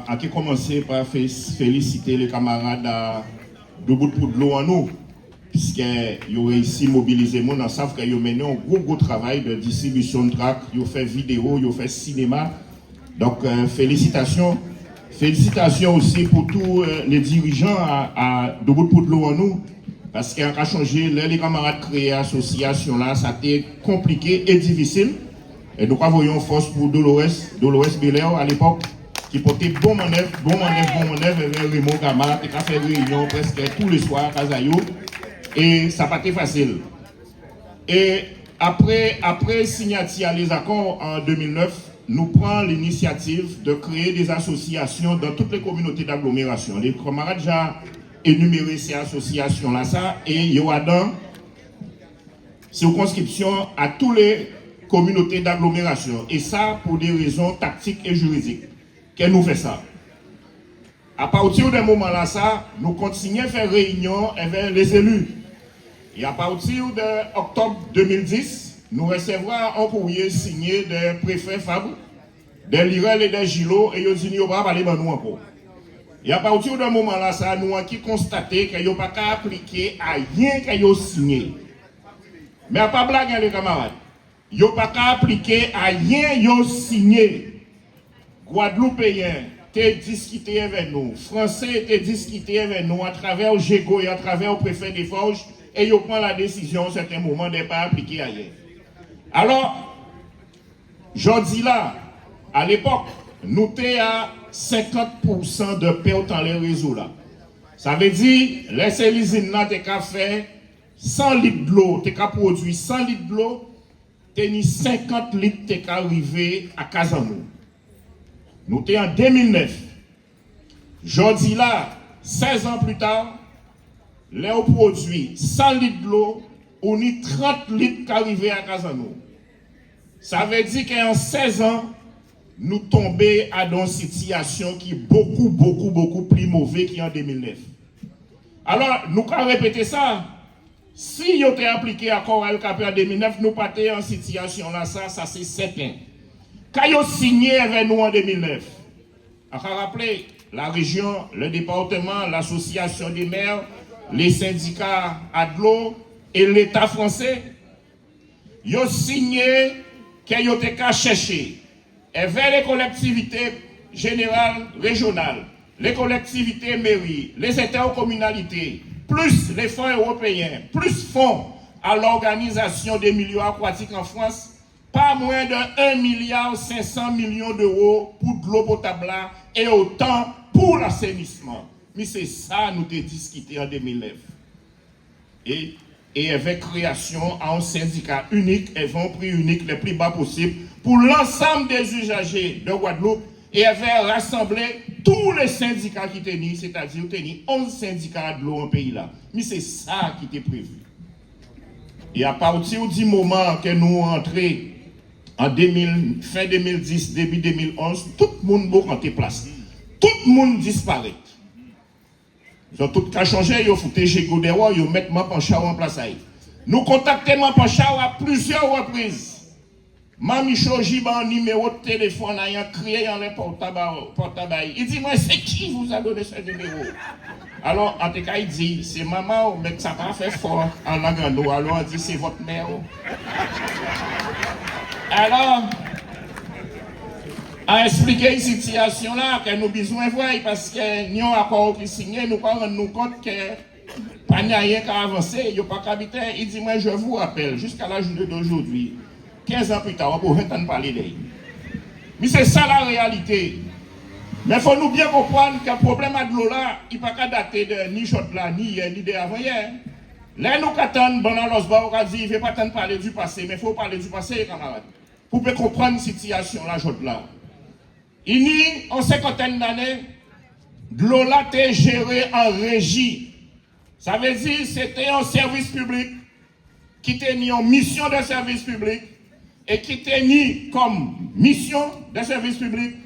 à commencer par féliciter les camarades de bout de l'eau en nous, puisqu'ils ont réussi à mobiliser les gens, ils savent qu'ils ont mené un gros travail de distribution de tracts, ils ont fait vidéo, ils ont fait cinéma. Donc, félicitations. Félicitations aussi pour tous les dirigeants de bout de l'eau en nous, parce qu'on a changé, les camarades créés l'association là, ça a été compliqué et difficile. Et nous voyons force pour Dolores Belair à l'époque, qui portait bon manœuvre, avec Raymond Gama, qui a fait réunion presque tous les soirs à Kazayo, et ça n'a pas été facile. Et après signature les accords en 2009, nous prenons l'initiative de créer des associations dans toutes les communautés d'agglomération. Les camarades déjà énuméré ces associations-là, ça, et il y aura dans circonscription à toutes les communautés d'agglomération. Et ça, pour des raisons tactiques et juridiques. Qu'elle nous fait ça. À partir de moment-là, ça, nous continuons à faire réunion avec les élus. Et à partir d'octobre 2010, nous recevrons un courrier signé des préfets Fabre, des Lirel et des Gilo, et ils disent qu'ils ne vont pas parler de nous encore. Et à partir de moment-là, ça, nous avons constaté qu'ils n'ont pas qu'à appliquer à rien qu'ils ont signé. Mais à pas blague, les camarades. Ils n'ont pas qu'à appliquer à rien qu'ils ont signé. Guadeloupéens t'es discuté avec nous. Français t'es discuté avec nous à travers le GEGO et à travers le préfet des Forges. Et ils prennent la décision à un certain moment de ne pas appliquer à rien. Alors, je dis là, à l'époque, nous étions à 50% de perte dans les réseaux là. Ça veut dire, laissez l'usine là, tu as fait 100 litres de l'eau, tu as produit 100 litres de l'eau, tu as 50 litres, tu as arrivé à Casanou. Nous étions en 2009. Je dis là, 16 ans plus tard, les produit 100 litres de l'eau, on a 30 litres qui arrivent à Casanou. Ça veut dire qu'en 16 ans, nous tombons à une situation qui est beaucoup plus mauvaise qu'en 2009. Alors, nous allons répéter ça. Si vous avez appliqué l'accord LKP en 2009, nous pas en situation là, ça c'est certain. Quand vous avez signé avec nous en 2009, on va rappeler la région, le département, l'association des maires, les syndicats ADLO et l'État français, vous avez signé que vous avez qu'à chercher et vers les collectivités générales, régionales, les collectivités mairies, les intercommunalités, plus les fonds européens, plus fonds à l'organisation des milieux aquatiques en France, pas moins de 1,5 milliard d'euros pour de l'eau potable et autant pour l'assainissement. Mais c'est ça nous avons discuté en 2009. Et avec création à un syndicat unique et un prix unique le plus bas possible pour l'ensemble des usagers de Guadeloupe et avait rassemblé tous les syndicats qui tenaient, c'est-à-dire 11 syndicats de l'eau en pays là. Mais c'est ça qui était prévu. Et à partir du moment que nous entrons en fin 2010, début 2011, tout le monde est rentré place. Tout le monde disparaît. Ils ont tout cas changé, ils ont foutu chez Godéwa, ils ont mis Mampanchao en place. Nous contactons Mampanchao à plusieurs reprises. Mamicho Jiba un numéro de téléphone, il a crié dans les portables. Il dit, moi, c'est qui vous a donné ce numéro? Alors, en tout cas, il dit, c'est maman, mais ça n'a pas fait fort en Nagano. Alors, il dit, c'est votre mère. Alors, à expliquer une situation là que nous besoin de voir parce que nous avons accord qui signé, nous pas rendre compte que pas rien qu'à avancer, il n'y a pas qu'habiter. Il dit, moi je vous rappelle, jusqu'à la journée d'aujourd'hui, 15 ans plus tard, on peut entendre parler d'elle. Mais c'est ça la réalité. Mais il faut nous bien comprendre que le problème de l'eau là, il ne peut pas dater de ni chaude là, ni hier, ni d'avant-hier. Là, nous attendons, pendant l'osbar, on a dit, il ne faut pas tant parler du passé, mais il faut parler du passé, camarades. Pour comprendre la situation là, chaude là. Il y a une cinquantaine d'années, de l'eau là était gérée en régie. Ça veut dire que c'était un service public qui tenait en mission de service public et qui tenait comme mission de service public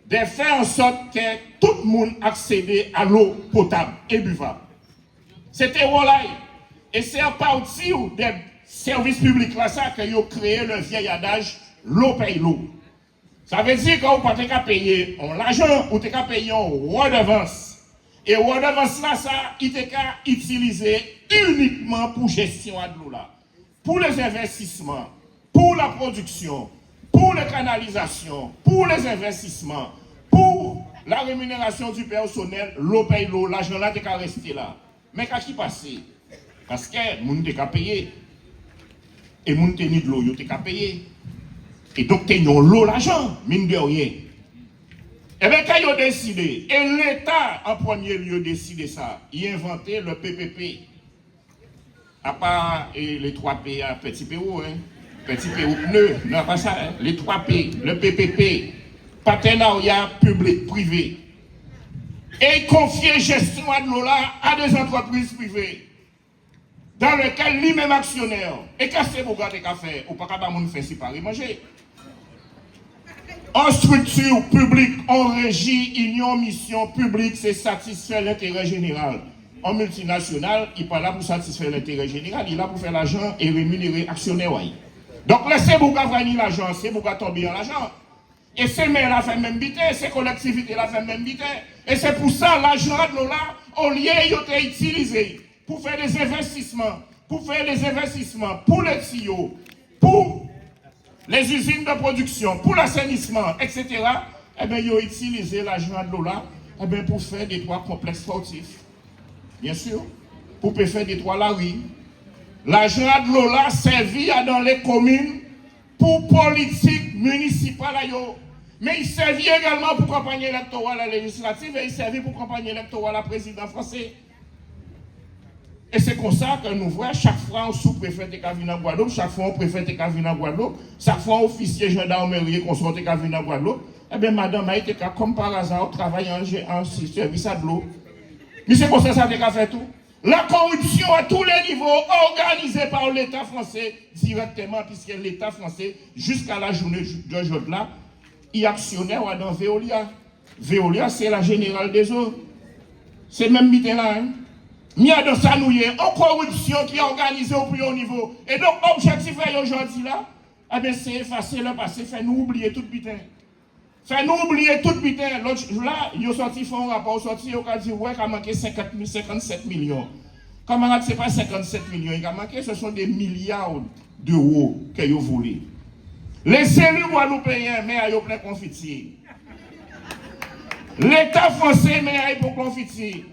de faire en sorte que tout le monde accédait à l'eau potable et buvable. C'était voilà. Et c'est à partir des services publics là ça qu'ils ont créé le vieil adage l'eau paye l'eau. Ça veut dire qu'on peut pas payer l'argent ou pas payer en redevance. Et redevance là, ça, il est utilisé uniquement pour gestion de l'eau là. Pour les investissements, pour la production, pour les canalisations, pour les investissements, pour la rémunération du personnel, l'eau paye l'eau, l'argent là, t'es resté là. Mais qu'est-ce qui passe? Parce que moun t'es qu'à payer. Et moun t'es ni de l'eau, t'es qu'à payer. Et donc t'es l'eau l'argent, mine de rien. Et bien quand ils ont décidé, et l'État en premier lieu décidé ça, il a inventé le PPP. À part les 3 P, petit Pérou, hein. Petit Pérou pneu, non pas ça, hein. Les 3 P, le PPP, partenariat public-privé. Et confier gestion de l'eau là à des entreprises privées, dans lesquelles lui-même actionnaire, et qu'est-ce que vous regardez qu'à faire, ou pas qu'à faire séparer manger. En structure publique, en régie, union, mission publique, c'est satisfaire l'intérêt général. En multinational, il n'est pas là pour satisfaire l'intérêt général, il est là pour faire l'argent et rémunérer actionnaire. Donc laissez-vous gagner l'argent, c'est vous tomber dans l'argent. Et ces maires la fait même bité, ces collectivités la fait même bité. Et c'est pour ça l'argent de l'eau là, au lieu d'être utilisé pour faire des investissements, pour les tuyaux, pour les usines de production, pour l'assainissement, etc. Eh bien, ils ont utilisé l'argent de l'eau là pour faire des toits complexes sportifs. Bien sûr, pour faire des toits la rue. L'argent de l'eau là servi dans les communes pour politique municipale. Mais il servit également pour campagne électorale à la législative et il servit pour campagne électorale à la président français. Et c'est comme ça que nous voyons chaque fois un sous-préfet de Cavina Guadeloupe, chaque fois un préfet de Cavina Guadeloupe, chaque fois un officier gendarmerie consort de Cavina Guadeloupe. Eh bien, madame a été comme par hasard travaille en service à de l'eau. Mais c'est comme ça que ça a fait tout. La corruption à tous les niveaux, organisée par l'État français directement, puisque l'État français, jusqu'à la journée d'aujourd'hui là, il est actionnaire dans Veolia. Veolia, c'est la générale des eaux. C'est même mité là. Hein? Il y a dans ça, nous, en corruption qui est organisée au plus haut niveau. Et donc, objectif aujourd'hui là, eh bien, c'est effacer le passé, faire nous oublier tout putain. Faire nous oublier tout putain. L'autre là, ils ont sorti, font un rapport, sorti, ils ont dit, ouais, il a manqué 57 millions. Camarade, ce n'est pas 57 millions, il a manqué, ce sont des milliards d'euros qu'ils ont volés. Les élus guadeloupéens, mais ils ont plein confitier. L'État français, mais ils ont confitier.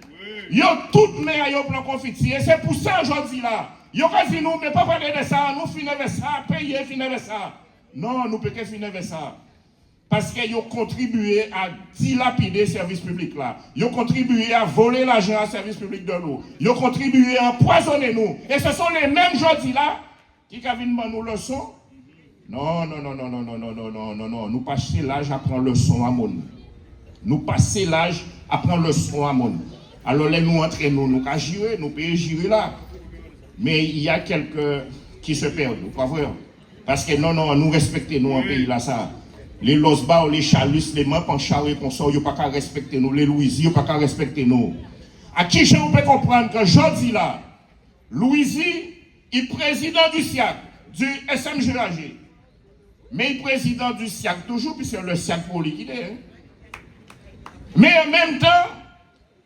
Ils ont toutes mais ils ont plein confitier. Et c'est pour ça aujourd'hui là. Ils ont dit nous, mais pas parler de ça, nous finissons avec ça, payer, finir avec ça. Non, nous ne pouvons pas finir avec ça. Parce qu'ils ont contribué à dilapider le service public là. Ils ont contribué à voler l'argent au service public de l'eau. Ils ont contribué à empoisonner nous. Et ce sont les mêmes aujourd'hui là qui viennent nous leçon. Non. Nous passons l'âge à prendre leçon à mon. Nous passons l'âge à prendre leçon à mon. Alors là, nous entraînons, nous pouvons gérer, nous pouvons gérer là. Mais il y a quelques qui se perdent, pas vrai? Parce que non, nous respectons nous en pays là ça. Les Losba, les Chalus, les Mans, Pancharé, Consort, ils ne peuvent pas respecter nous. Les Louisies, ils ne peuvent pas respecter nous. À qui je peux comprendre que aujourd'hui là, Louisie est président du SIAC, du SMGAG. Mais il est président du SIAC toujours, puisque le SIAC pour liquider. Hein. Mais en même temps,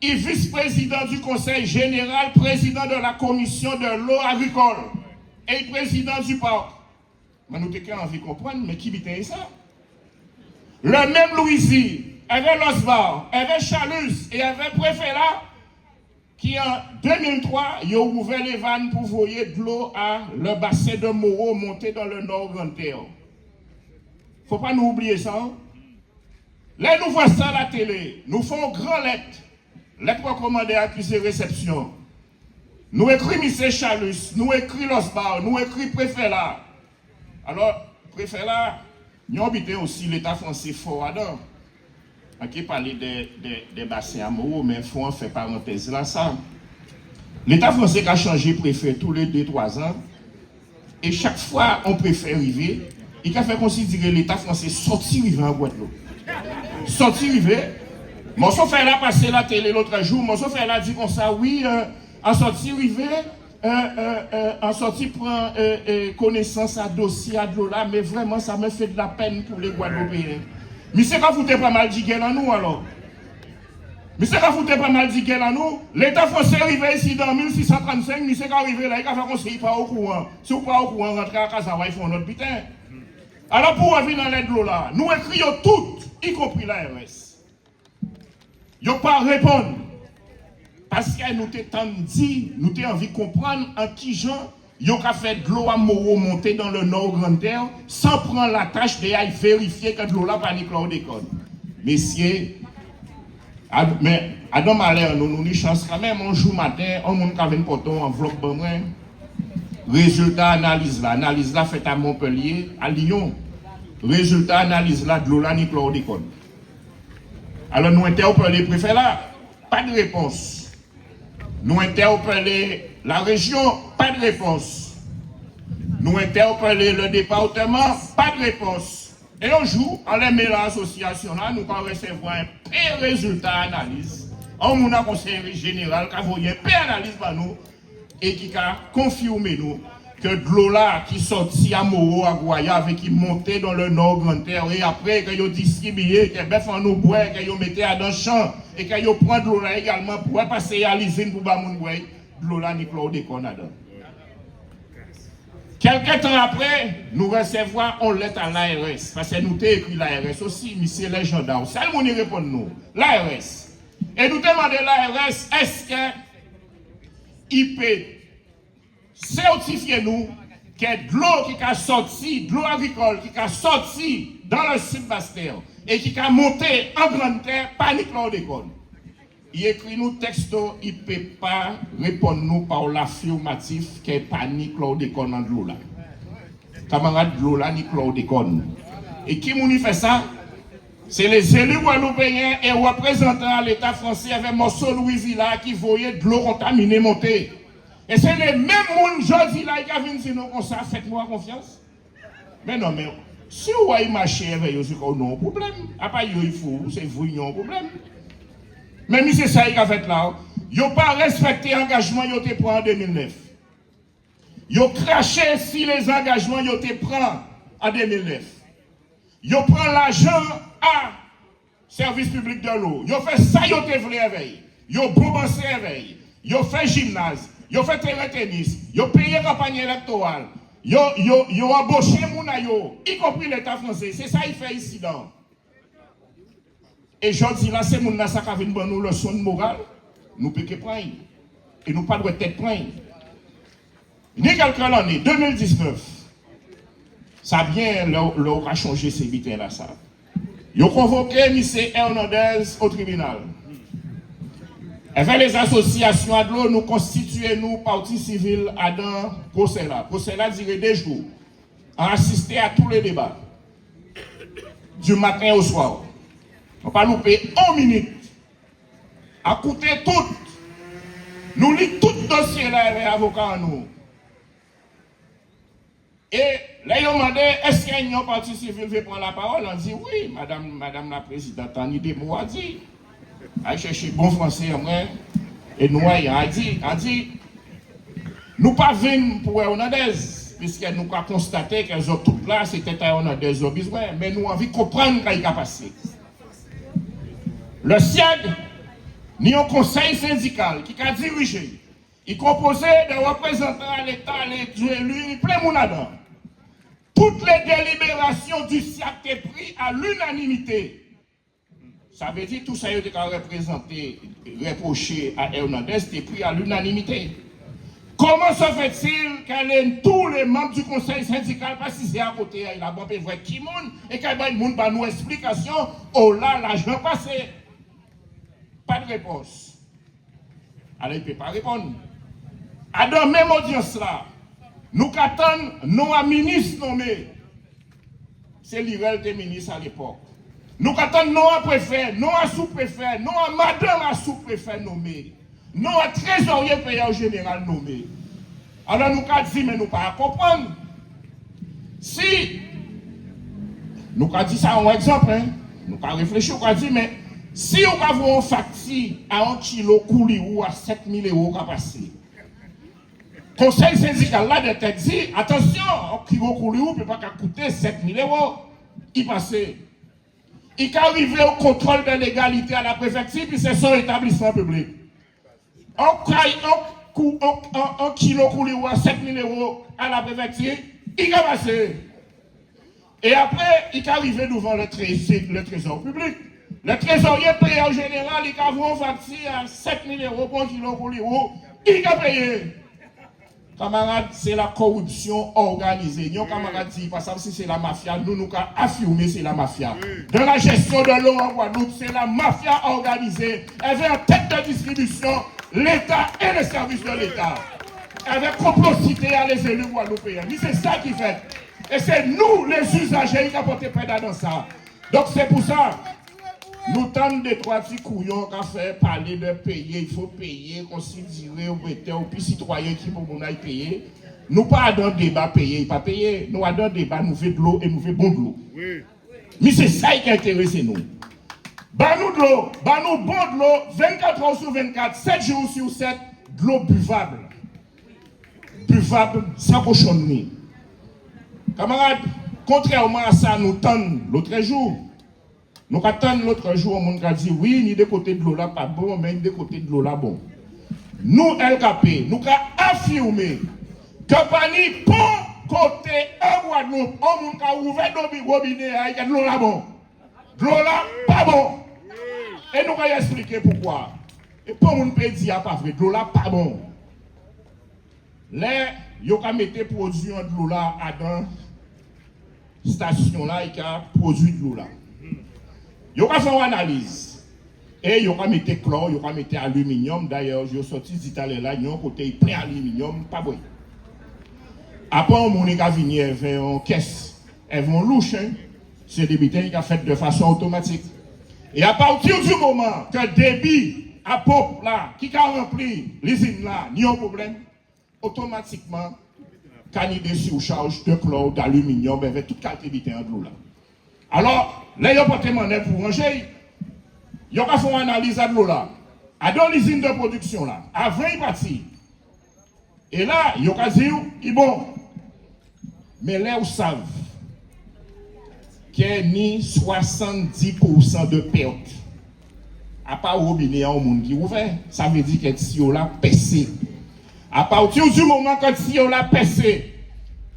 il est vice-président du Conseil général, président de la commission de l'eau agricole et président du parc. Mais nous avons envie de comprendre, mais qui vit ça? Le même Louisie, avec Losbar, avec Chalus et avec préfet là, qui en 2003, ils ont ouvert les vannes pour voyer de l'eau à le bassin de Moreau monté dans le nord Grand-Terre. Il ne faut pas nous oublier ça. Hein? Là, nous voyons ça à la télé. Nous faisons grand lettre recommandée accusé réception. Nous écrit M. Chalus, nous écrit Losbar, nous écrit préfet là. Alors, préfet là, nous habitons aussi l'État français fort là-dedans. On qui parle des bassins à Moreau, mais il faut en faire parenthèse là ça. L'État français a changé préfet tous les 2-3 ans. Et chaque fois on préfère arriver, il a fait considérer l'État français sorti arriver en Guadeloupe. Sorti arriver. Mon fait là passer la télé l'autre jour, mon fait là dit comme ça, oui, en sorti arriver. En sortie prend connaissance à dossier à de là, mais vraiment ça me fait de la peine pour les Guadeloupéens. Monsieur qu'a foutu pas mal d'iguel à nous alors. Monsieur qu'a foutu pas mal d'iguel à nous. L'État français arrivé ici dans 1635, monsieur qu'a arrivé là, il a fait conseiller pas au courant. Si vous pas au courant, rentrez à Kazawa, ils font notre putain. Alors pour revenir dans l'aide de l'eau là, nous écrivons toutes, y compris l'ARS. Ils n'ont pas répondre. Parce que nous t'avons dit, nous t'avons envie de comprendre en qui gens, ils ont fait de l'eau à Moro monter dans le nord Grande Terre sans prendre la tâche de vérifier que de l'eau là pas ni chlordécone. Messieurs, mais Adam Malheur, nous avons une chance quand même, un jour matin, on a un poton enveloppe bon moi. Résultat analyse là fait à Montpellier, à Lyon. Résultat analyse là de l'eau là ni chlordécone. Alors nous interpellons les préfets là, pas de réponse. Nous interpellons la région, pas de réponse. Nous interpellons le département, pas de réponse. Et un jour, en les mêlant l'association là, nous allons recevoir un résultat analyse. On a un conseil général qui a envoyé un analyse par nous et qui a confirmé nous que de l'eau là qui sortit à Moro, à Guayave, qui montait dans le nord Grande Terre, et après que vous distribuez, que vous en nous boire, que vous mettez à dans le champ, et que vous prenez de l'eau là également pour passer à l'usine pour bamoun boire, de l'eau là ni chlordécone dedans. Quelques temps après, nous recevons on lettre à l'ARS, parce que nous avons écrit l'ARS aussi, monsieur les gendarmes. Ça, nous répond nous, l'ARS. Et nous demandons l'ARS, est-ce qu'il peut certifier nous que de l'eau qui a sorti, de l'eau agricole qui a sorti dans le sud Bastère et qui a monté en Grande Terre, pas ni chlordécone. Il écrit nous texto, il ne peut pas répondre nous par l'affirmatif qu'il n'y a pas ni chlordécone dans de l'eau là. Camarade de l'eau là, ni chlordécone. Et qui m'a fait ça? C'est les élus guadeloupéens et représentants à l'État français avec Morceau Louis Villa qui voyaient de l'eau contaminée monter. Et c'est les mêmes gens aujourd'hui là qui viennent dire nous comme ça, faites-moi confiance. Mais non, mais si vous voyez marcher avec eux, c'est qu'on a un problème. Après, il faut, c'est vous, il y a un problème. Mais c'est ça qu'il a fait là. Ils n'ont pas respecté l'engagement qu'ils ont pris en 2009. Ils ont craché si les engagements qu'ils ont pris en 2009. Ils ont pris l'argent à service public de l'eau. Ils ont fait ça, ils ont voulu avec. Ils ont bombardé avec. Ils ont fait gymnase. Ils ont fait terrain tennis, ils ont payé campagne électorale, ils ont embauché Mounayo, y compris l'État français. C'est ça qu'il fait ici. Dans. Et je dis là, c'est Mouna ça qui vient nous leçon de morale, nous ne pouvons pas prendre. Et nous ne pouvons pas être prendre. Ni quelques années, 2019, ça vient, l'on a changé ces bitins là. Ils ont convoqué M. Hernandez au tribunal. Avec les associations à l'eau, nous constituons nous partie civile à dans procès là. Procès là dirait 2 jours. À assister à tous les débats. Du matin au soir. On ne va pas louper 1 minute. À écouter tout. Nous lisons tout le dossier là avec l'avocat à nous. Et là, ils ont demandé, est-ce qu'il y a une partie civile qui veut prendre la parole? On dit oui, madame la présidente, Annie Demo a dit. A chercher bon français en moi et nous a dit nous pas venir pour Hernandez puisque nous avons constaté qu'elles ont toutes là c'était Hernandez au besoin mais nous avons envie de comprendre ce qui a passé. Le SIAD ni un conseil syndical qui a dirigé, il composait de représentants à l'État, les élus, plein de monde. Toutes les délibérations du SIAD étaient prises à l'unanimité. Ça veut dire que tout ça a été représenté, reproché à Hernandez, c'était pris à l'unanimité. Comment se fait-il que tous les membres du conseil syndical passent à côté, il a bon vrai qui monde, et qu'il y a une explication, oh là, l'argent passé. Pas de réponse. Alors il ne peut pas répondre. À la même audience là, nous attendons, nous un ministre nommé, c'est l'Irel des ministres à l'époque. Nous attendons non à préfet, non à sous-préfet, non à madame à sous-préfet nommé, non à trésorier payeur général nommé. Alors nous avons dit, mais nous ne pouvons pas comprendre. Si, nous avons dit ça en exemple, hein, nous avons réfléchi, nous avons dit, mais si nous avons un facture à 1 kilo couli ou à 7 000 € qui a passé, conseil syndical là de tête dit, attention, 1 kilo couli ou ne peut pas coûter 7 000 €. Il passait. il arrive au contrôle de l'égalité à la préfecture, puis c'est son établissement public. Un kilo coulé ou à 7 000 € à la préfecture, il a passé. Et après, il est arrivé devant le trésor public. Le trésorier paye en général, il a un facture à 7 000 € pour un kilo coulé ou, il a payé. Camarades, c'est la corruption organisée. Nos camarades disent, parce que si c'est la mafia, nous avons affirmé c'est la mafia. Dans la gestion de l'eau en Guadeloupe, c'est la mafia organisée. Elle vient en tête de distribution l'État et les services de l'État. Elle vient complociter à les élus guadeloupéens. Mais c'est ça qui fait. Et c'est nous, les usagers, qui avons porté pédale dans ça. Donc c'est pour ça. Nous tentons des trois petits couillons qui ont fait parler de payer, il faut payer, considérer, ou puis citoyens qui vont payer. Nous pas dans le débat payer, pas payer. Nous dans le débat, nous faisons de l'eau et nous faisons bon de l'eau. Oui. Mais c'est ça qui intéresse nous. Bah nous de l'eau, bah nous bon de l'eau, 24 heures sur 24, 7 jours sur 7, de l'eau buvable. Buvable, sans cochonnerie. Camarades, contrairement à ça, nous tentons l'autre jour. Nous attendons l'autre jour, on a dit oui, ni de côté de l'eau là pas bon, mais ni de côté de l'eau là bon. Nous, LKP, nous avons affirmé que compagnie bon côté en Guadeloupe, on a ouvert nos robinets, il y a de l'eau là bon. De l'eau là pas bon. Et nous allons expliquer pourquoi. Et pour nous peut dire pas vrai, de l'eau là pas bon. Là, ils ont mis des produits de l'eau là à dans station là, ils ont produit de l'eau là. Ils ont fait une analyse. Et ils ont mis chlore, ils ont mis aluminium. D'ailleurs, ils ont sorti d'Italie là, ils ont côté plein aluminium, pas bon. Après, on a venu avec une caisse. Elles vont louche, c'est des bitins qui ont fait de façon automatique. Et à partir du moment que le débit à pop là, qui a rempli l'usine là, il y a un problème, automatiquement, quand il y a des surcharges de chlore, d'aluminium, avec toute qualité de bitin de l'eau là. Alors, là, ils ont porté mon aide pour ranger. Ils ont fait une analyse de l'eau là. À dans l'usine de production là. Avant, ils partent. Et là, ils ont dit, ils bon. Mais là, ils savent qu'il y a ni 70% de perte. À part au robinet, il y a un monde qui est ouvert. Ça veut dire que si on l'a percé. À partir du moment que si on l'a percé,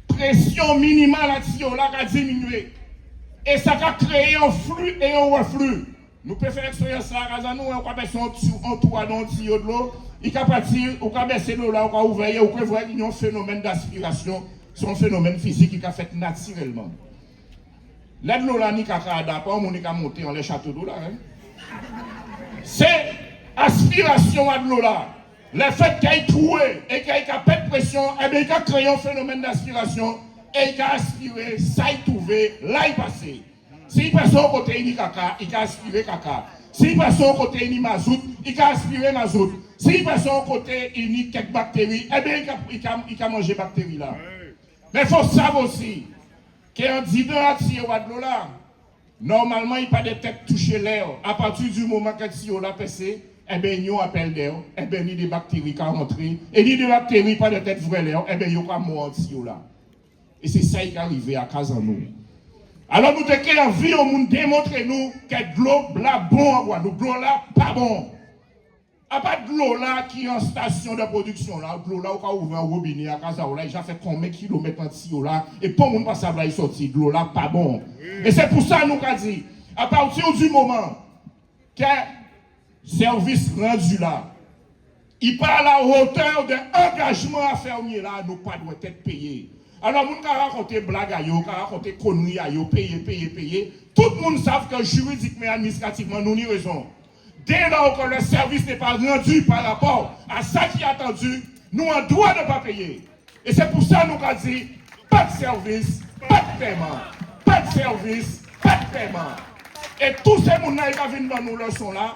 pression minimale à si on l'a diminué. Et ça a créé un flux et un reflux. Nous pouvons faire expérience là, nous, on peut baisser un toit dans un tuyau de l'eau, il peut partir, on peut baisser l'eau là, on peut ouvrir, on peut voir qu'il y a un phénomène d'aspiration, c'est un phénomène physique qui est fait naturellement. Là, de l'eau là, ni caca d'appa, on est monter dans les châteaux d'eau là. C'est aspiration à de l'eau là. Le fait qu'il ait troué et qu'il ait fait pression, eh bien, il a créé un phénomène d'aspiration. Et il a aspiré, ça il trouvé, là il passé. Si il passe au côté il caca, il a aspiré caca. Si il passe au côté il mazout, il a aspiré mazout. Si il passe au côté il y a quelques bactéries, eh bien il a mangé bactéries là. Mais il faut savoir aussi qu'un didon si on va de l'eau là, normalement il n'y a pas de tête touchée l'air. À partir du moment que si on l'a passé, eh bien il y a un appel d'air, eh bien il y a des bactéries qui sont rentrées. Et il y a des bactéries pas de tête vraie l'air, eh bien il y a un mort si on là. Et c'est ça qui est arrivé à Casanou. Alors nous avons envie au monde démontrer nous que de l'eau là bon en Guadeloupe, de l'eau là pas bon. A pas de l'eau là qui est en station de production là, de l'eau là où on ouvre un robinet à Casanou là, il a fait combien de kilomètres en dessous là, et pour le monde pas savoir il sorti, de l'eau là pas bon. Et c'est pour ça nous avons dit, à partir du moment que service rendu là, il parle à la hauteur de l'engagement à fermier là, nous pas doit être payés. Alors, nous avons raconté blague à eux, nous avons raconté conneries à eux, payer. Tout le monde sait que juridiquement et administrativement, nous avons raison. Dès lors que le service n'est pas rendu par rapport à ça qui est attendu, nous avons droit de ne pas payer. Et c'est pour ça que nous avons dit, pas de service, pas de paiement. Pas de service, pas de paiement. Et tous ces gens qui viennent dans nos leçons là,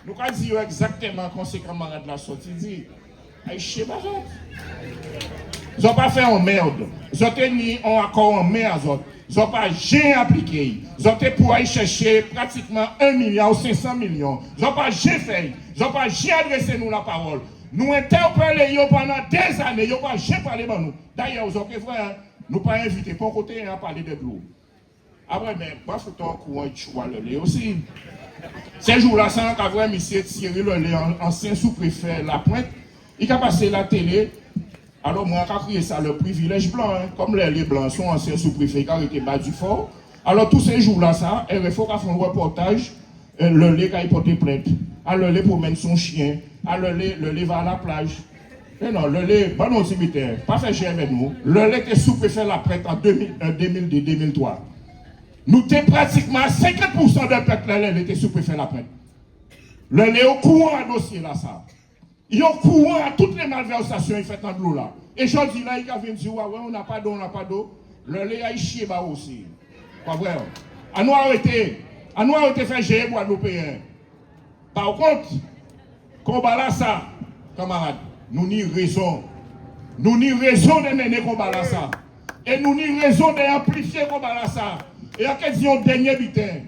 nous avons dit exactement conséquemment de la sortie. Dit, je pas ils n'ont pas fait en merde. Ils ont mis un accord en merde. Ils n'ont pas rien appliqué. Ils ont pour aller chercher pratiquement 1 milliard ou 500 millions. Ils n'ont pas rien fait. Ils n'ont pas rien adressé nous la parole. Nous interpellons pendant des années. Ils n'ont pas rien parlé de nous. D'ailleurs, vous avez fait, nous pas invité pour côté à parler de l'eau. Après, mais pas faut ton courant de choix le lait aussi. Ces jours-là, ça a vu monsieur Thierry le lait, ancien sous-préfet La Pointe, il a passé la télé. Alors, moi, j'ai crié ça le privilège blanc, hein. Comme les blancs sont anciens sous-préfets qui ont été bas du fort. Alors, tous ces jours-là, ça, RFO a fait un reportage, le lait qui a porté plainte. Alors, le lait promène son chien. Alors, le lait va à la plage. Et non, le lait, bon, non, c'est pas fait chier avec nous. Le lait était sous-préfet La Pointe en 2002-2003. Nous étions pratiquement 50% de peuple, le lait était sous-préfet La Pointe. Le lait au courant à dossier là, ça. Ils sont au courant à toutes les malversations faites dans l'eau là. Et je dis là, il a vu dire, ouais, on n'a pas d'eau, on n'a pas d'eau. Le lait a chié bas aussi. Pas vrai. À nous arrêter faire gérer pour nos pays. Par contre, combat là ça, camarades, nous n'y raison. Nous n'y raison de mener combat là ça. Et nous n'y raison d'amplifier combat là ça. Et en question dernier butin.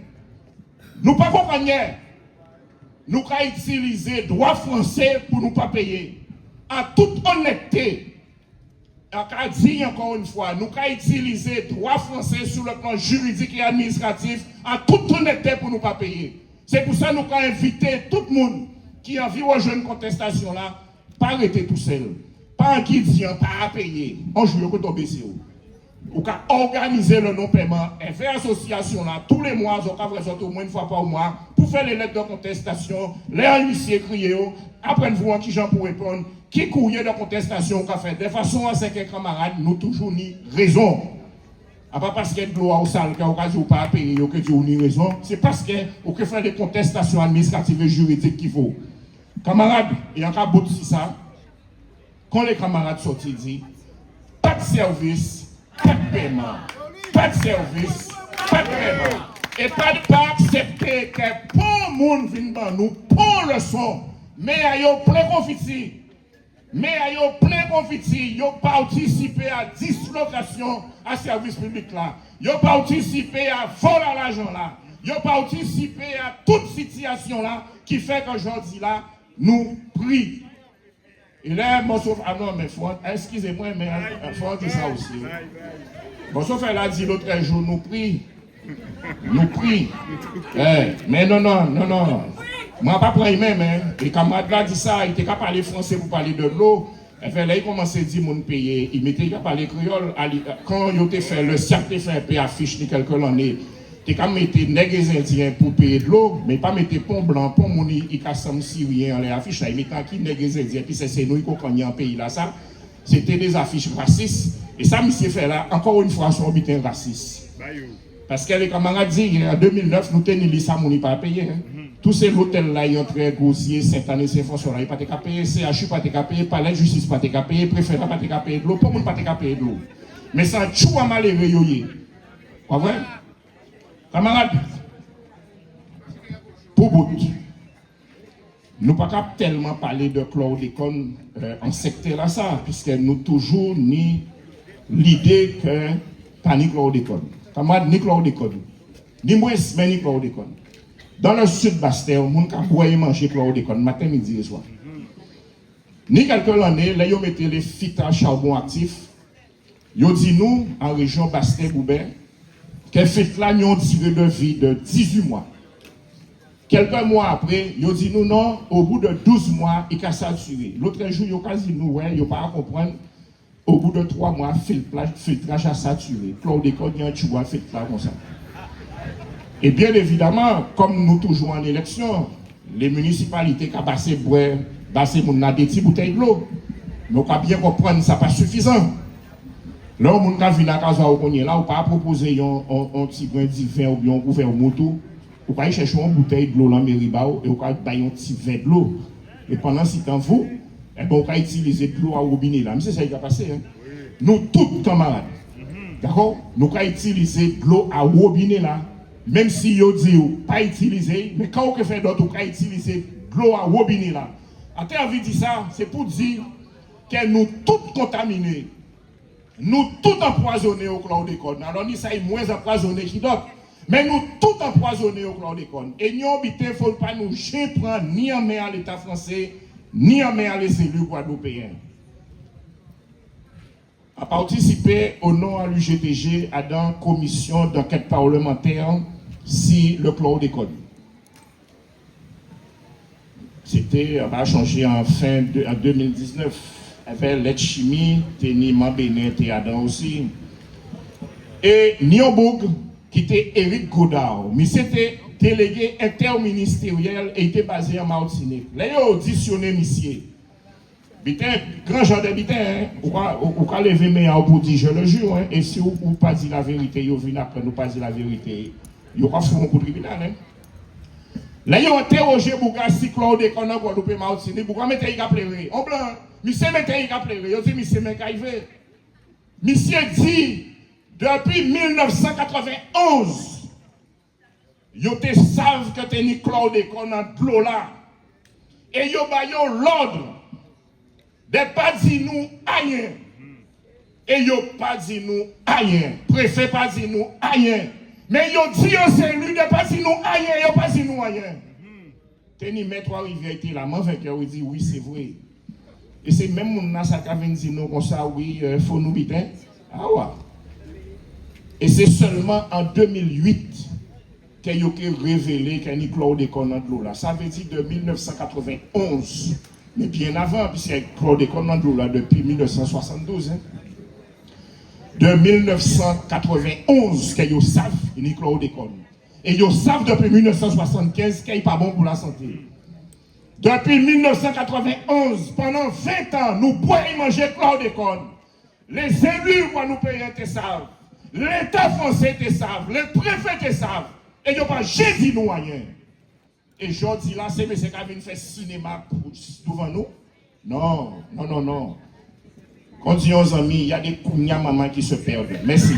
Nous pas comprendre. Nous avons utilisé droit français pour ne pas payer. En toute honnêteté, on dit encore une fois, nous avons utilisé droit français sur le plan juridique et administratif en toute honnêteté pour ne pas payer. C'est pour ça que nous avons invité tout le monde qui a envie rejoindre une contestation là, pas arrêter tout seul. Pas en qui dit, pas à payer. On joue le tomber sur vous. Ou qu'à organiser le non-paiement et faire association là tous les mois, on va présenter au moins une fois par mois pour faire les lettres de contestation, les huissiers crier, après vous qui j'en pour répondre, qui courrier de contestation qu'a fait de façon à ce que camarades nous toujours ni raison. Pas parce qu'il y a de l'eau au sale qui a pas à payer que tu ni raison, c'est parce que vous que faire des contestations administratives et juridiques qu'il faut. Camarades, il y a un cas bout de ça. Quand les camarades sortent, ils disent pas de service. Pas de paiement, pas de service, pas de paiement. Et pas accepter que pour le monde vienne dans nous, pour le son, mais il y a plein confiti. Mais il y a plein confiti. Ils ont participé à dislocation à service public là. Ils ont participé à vol à l'argent là. Ils ont participé à toute situation là qui fait qu'aujourd'hui là, nous prions. Et là, mon sauf, ah non, mais excusez-moi, mais il faut dire ça aussi. Bon, sauf elle a dit l'autre jour, nous prions. Nous prions. Mais non. Moi, pas pour même, hein. Les camarades là dit ça, il était qu'à parler français pour parler de l'eau. Et fait là, il commençait à dire, mon payer. Il mettait qu'à parler créole. Quand il était fait, le siècle fait un peu affiche ni quelques années. Tu as mis des nègres indiens pour payer de l'eau, mais pas mettre pont blanc, pont mouni, il casse un syrien, les affiches là, il met qui nègres indiens, puis c'est nous qui ont en pays là, ça. C'était des affiches racistes. Et ça, monsieur fait là, encore une fois, son habitant raciste. Parce que les camarades disent, en 2009, nous tenions ça, nous pas payé. Tous ces hôtels là, ils ont très grossiers, Saint-Anne, Saint-François là, ils n'ont pas payé, CHU pas payé, Palais de Justice pas payé, Préfet pas payé de l'eau, pas monde pas payé de l'eau. Mais ça, tout a mal réveillé. Pas vrai? Camarades, pour bout, nous ne pouvons pas tellement parler de chlordécone en secteur là, ça, puisque nous toujours ni l'idée que pas ni chlordécone. Camarades, ni chlordécone. Ni moins, mais ni chlordécone. Dans le sud Bastère, on a boire et manger chlordécone matin, midi et soir. Ni quelques années, là, ils mettent les filtres charbon actif. Ils disent nous, en région Bastère-Goubert, qu'elle fait là, ils ont tiré de vie de 18 mois. Quelques mois après, ils ont dit nous, non, au bout de 12 mois, il a saturé. L'autre jour, ils ont quasi nous, ils n'ont pas à comprendre. Au bout de 3 mois, filtrage a saturé. Chlordécone, il y a un tueur filtrage comme ça. Et bien évidemment, comme nous toujours en élection, les municipalités qui ont passé mon des petites bouteilles de l'eau. Mais on peut bien comprendre, ça n'est pas suffisant. Là, on a vu la case là, on pas proposer un petit brin de vin ou bien on ouvert au moto. On va chercher une bouteille de l'eau dans Méribao et on va bailler un petit vin de l'eau. Et pendant ce temps, vous, on va utiliser de l'eau à robinet là. Mais c'est ça qui va passer. Hein? Nous, tous camarades, d'accord? Nous allons utiliser de l'eau à robinet là. Même si vous dites pas utiliser, mais quand on fait d'autres, on va utiliser de l'eau à robinet là. En termes de ça, c'est pour dire que nous tous contaminés. Nous tous empoisonnés au chlordécone. Alors, nous sommes moins empoisonnés que d'autres. Mais nous tous empoisonnés au chlordécone. Et nous, il ne faut pas nous prendre ni en main à l'État français, ni en main à les élus guadeloupéens. a participé au nom à l'UGTG à la commission d'enquête parlementaire si le chlordécone. C'était, on va changer en 2019. Avec l'aide chimie, Tenima Bénin était là-dedans aussi. Et Nyoboug, qui était Éric Godard, mais c'était délégué interministériel et était basé en Martinique. Là, il a auditionné monsieur. Bitin, grand genre de bitin, ou pas lever meilleur pour dire je le jure, hein, et si vous pas dit la vérité, vous venez après nous pas dire la vérité, vous pas faire un coup de tribunal. Hein. Là, ils ont interrogé Bouga si Claude qu'on a Guadeloupe Martinique, Bouga mettez il pleuré. En blanc, monsieur mettez il pleuré. Il dit monsieur Mekaive. Monsieur dit depuis 1991, ils te savent que t'es ni Claude qu'on a de l'eau là. Et ils ont l'ordre de ne pas dire nous rien. Et ils n'ont pas dit nous rien. Préfet pas dire nous rien. Mais ils ont dit c'est lui de pas dire nous rien. Ils n'ont pas dit nous rien. Teni maître Rivière était là, moi vainqueur, il dit oui, c'est vrai. Et c'est même mon ça qui vient dire nous comme ça, oui, il faut nous bitin. Ah ouais. Et c'est seulement en 2008 qu'il y a révélé qu'il y a Claude Conant de l'eau là. Ça veut dire de 1991. Mais bien avant, puisqu'il y a Claude Conant de l'eau là depuis 1972. Hein. De 1991 qu'ils savent qu'il y a Claude Conant. Et ils savent depuis 1975 qu'il n'est pas bon pour la santé. Depuis 1991, pendant 20 ans, nous pouvons manger chlordécone. Les élus vont nous payer, ils savent. L'État français, ils savent. Les préfets, ils savent. Et ils n'ont pas jamais dit nous rien. Et je dis là, c'est M. Kavin fait cinéma devant nous. Non, non, non, non. Quand on dit aux amis, il y a des kounia maman qui se perdent. Merci.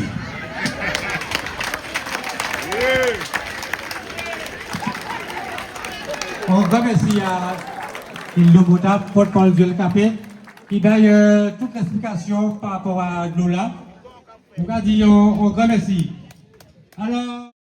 On remercie à Hildo Bouta, porte-parole du LKP, qui donne toute l'explication par rapport à Lola. On va dire, on remercie. Alors.